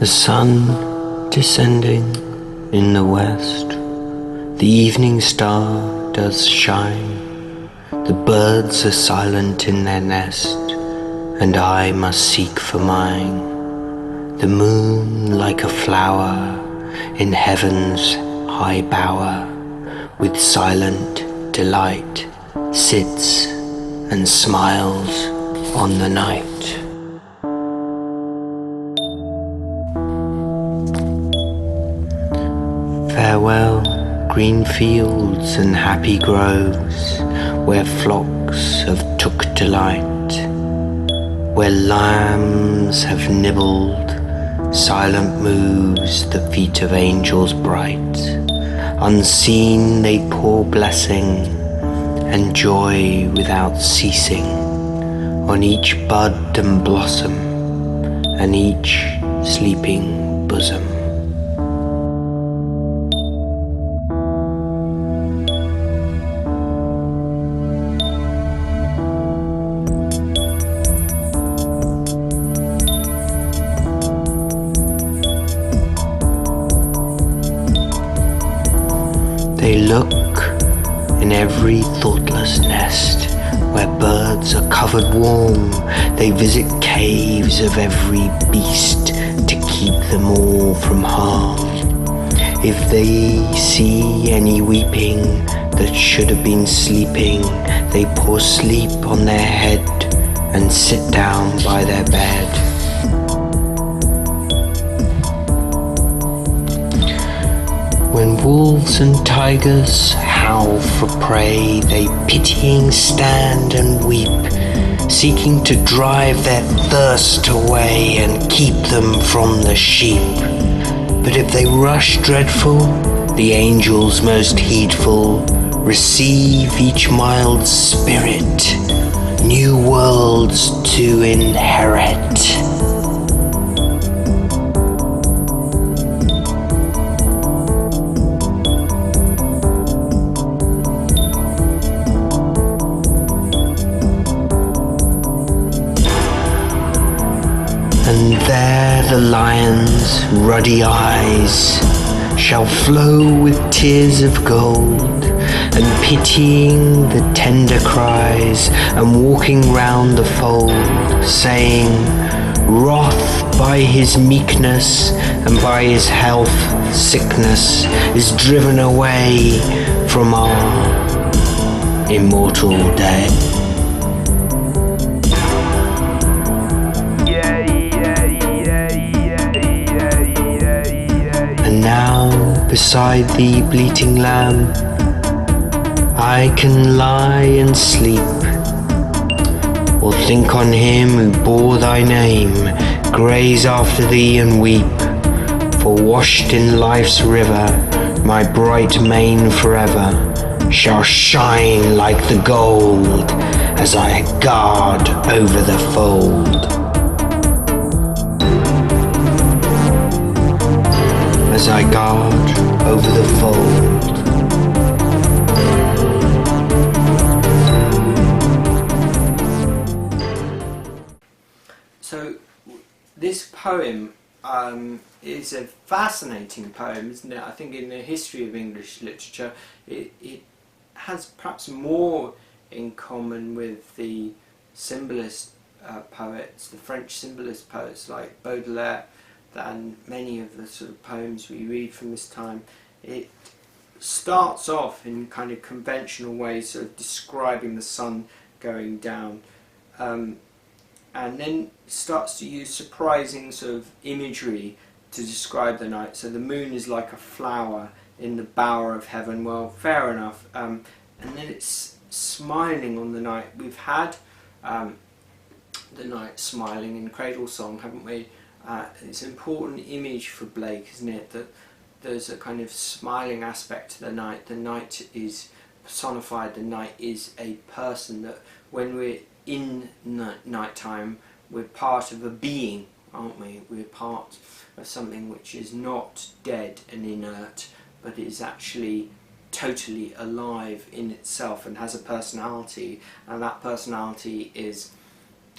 The sun descending in the west, the evening star does shine. The birds are silent in their nest, and I must seek for mine. The moon like a flower in heaven's high bower, with silent delight sits and smiles on the night. Farewell, green fields and happy groves, where flocks have took delight, where lambs have nibbled, silent moves the feet of angels bright. Unseen they pour blessing and joy without ceasing on each bud and blossom and each sleeping bosom. They look in every thoughtless nest where birds are covered warm. They visit caves of every beast to keep them all from harm. If they see any weeping that should have been sleeping, they pour sleep on their head and sit down by their bed. When wolves and tigers howl for prey, they pitying stand and weep, seeking to drive their thirst away and keep them from the sheep. But if they rush dreadful, the angels most heedful receive each mild spirit, new worlds to inherit. And there the lion's ruddy eyes shall flow with tears of gold, and pitying the tender cries, and walking round the fold, saying, wrath by his meekness and by his health sickness is driven away from our immortal day. And now beside thee, bleating lamb, I can lie and sleep, or think on him who bore thy name, graze after thee and weep. For washed in life's river, my bright mane forever shall shine like the gold as I guard over the fold. As I guard over the fold. So this poem is a fascinating poem, isn't it? I think in the history of English literature it has perhaps more in common with the symbolist poets, the French symbolist poets like Baudelaire, than many of the sort of poems we read from this time. It starts off in kind of conventional ways, sort of describing the sun going down, and then starts to use surprising sort of imagery to describe the night. So the moon is like a flower in the bower of heaven. Well, fair enough. And then it's smiling on the night. We've had the night smiling in Cradle Song, haven't we? It's an important image for Blake, isn't it, that there's a kind of smiling aspect to the night. The night is personified, the night is a person, that when we're in nighttime, we're part of a being, aren't we? We're part of something which is not dead and inert, but is actually totally alive in itself and has a personality, and that personality is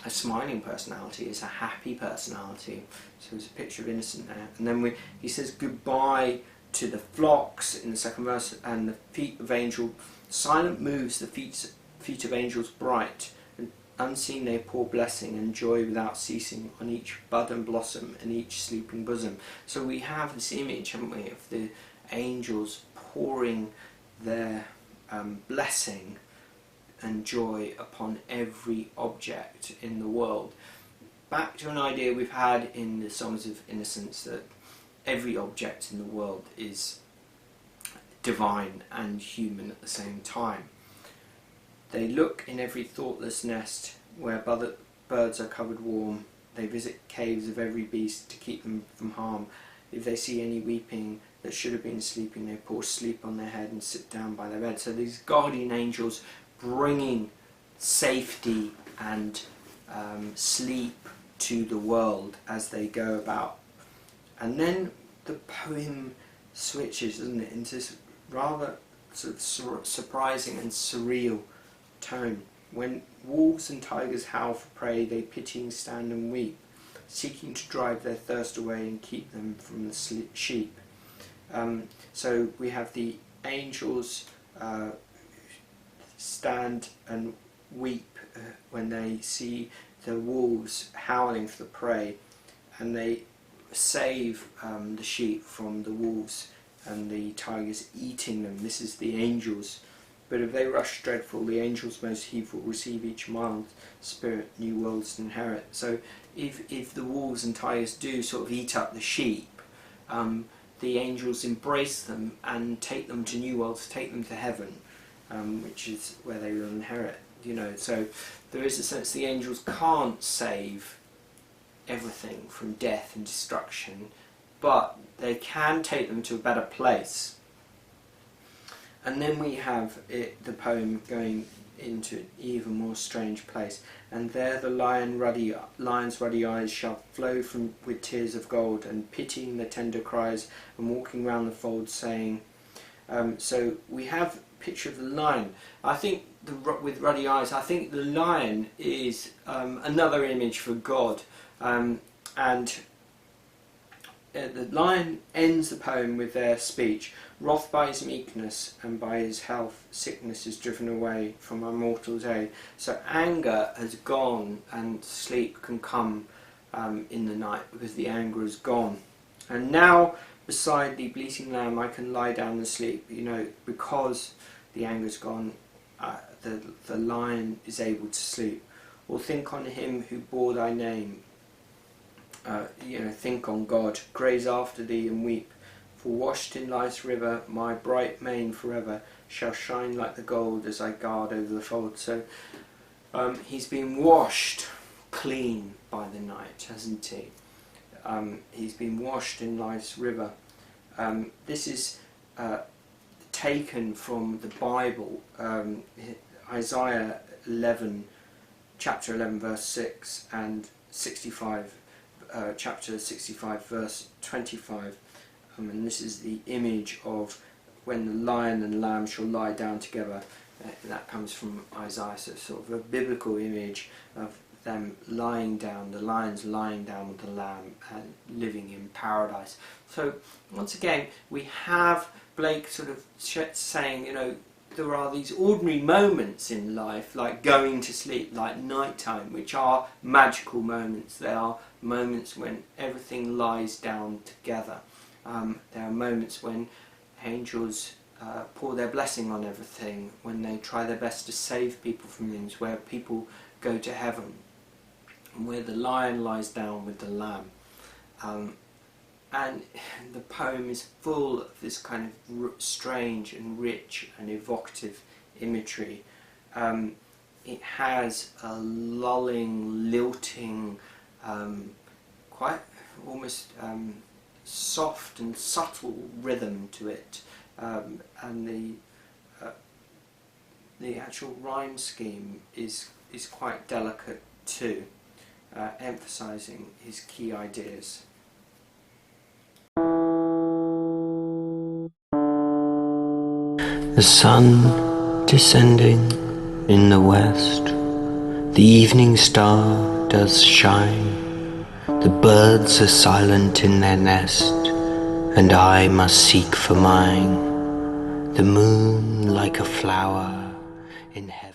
a smiling personality, is a happy personality. So there's a picture of innocent there. And then he says goodbye to the flocks in the second verse, and the feet of angels, silent moves the feet of angels bright, and unseen they pour blessing and joy without ceasing on each bud and blossom and each sleeping bosom. So we have this image, haven't we, of the angels pouring their blessing and joy upon every object in the world. Back to an idea we've had in the Songs of Innocence, that every object in the world is divine and human at the same time. They look in every thoughtless nest where birds are covered warm. They visit caves of every beast to keep them from harm. If they see any weeping that should have been sleeping, they pour sleep on their head and sit down by their bed. So these guardian angels bringing safety and sleep to the world as they go about. And then the poem switches, doesn't it, into this rather sort of surprising and surreal tone. When wolves and tigers howl for prey, they pitying stand and weep, seeking to drive their thirst away and keep them from the sheep. So we have the angels stand and weep when they see the wolves howling for the prey, and they save the sheep from the wolves and the tigers eating them. This is the angels. But if they rush dreadful, the angels most heedful receive each mild spirit new worlds to inherit. So if the wolves and tigers do sort of eat up the sheep, the angels embrace them and take them to new worlds, take them to heaven, which is where they will inherit. You know, so there is a sense the angels can't save everything from death and destruction, but they can take them to a better place. And then we have the poem going into an even more strange place. And there the lion's ruddy eyes shall flow with tears of gold, and pitying the tender cries, and walking round the fold saying, so we have a picture of the lion. I think with ruddy eyes, I think the lion is another image for God. And the lion ends the poem with their speech. Wrath by his meekness and by his health, sickness is driven away from our mortal day. So anger has gone, and sleep can come in the night because the anger is gone. And now beside the bleating lamb I can lie down and sleep. You know, because the anger's gone, the lion is able to sleep. Or think on him who bore thy name. Think on God, graze after thee and weep. For washed in life's river, my bright mane forever shall shine like the gold as I guard over the fold. So he's been washed clean by the night, hasn't he? He's been washed in life's river. This is taken from the Bible, Isaiah 11, chapter 11, verse 6, and 65. Chapter 65 verse 25, and this is the image of when the lion and lamb shall lie down together. That comes from Isaiah, so it's sort of a biblical image of them lying down, the lions lying down with the lamb and living in paradise. So once again we have Blake sort of saying, you know, there are these ordinary moments in life, like going to sleep, like nighttime, which are magical moments. They are moments when everything lies down together. There are moments when angels pour their blessing on everything, when they try their best to save people from things, where people go to heaven, and where the lion lies down with the lamb. And the poem is full of this kind of strange and rich and evocative imagery. It has a lulling, lilting, quite almost soft and subtle rhythm to it, and the actual rhyme scheme is quite delicate too, emphasising his key ideas. The sun descending in the west, the evening star does shine. The birds are silent in their nest, and I must seek for mine. The moon like a flower in heaven.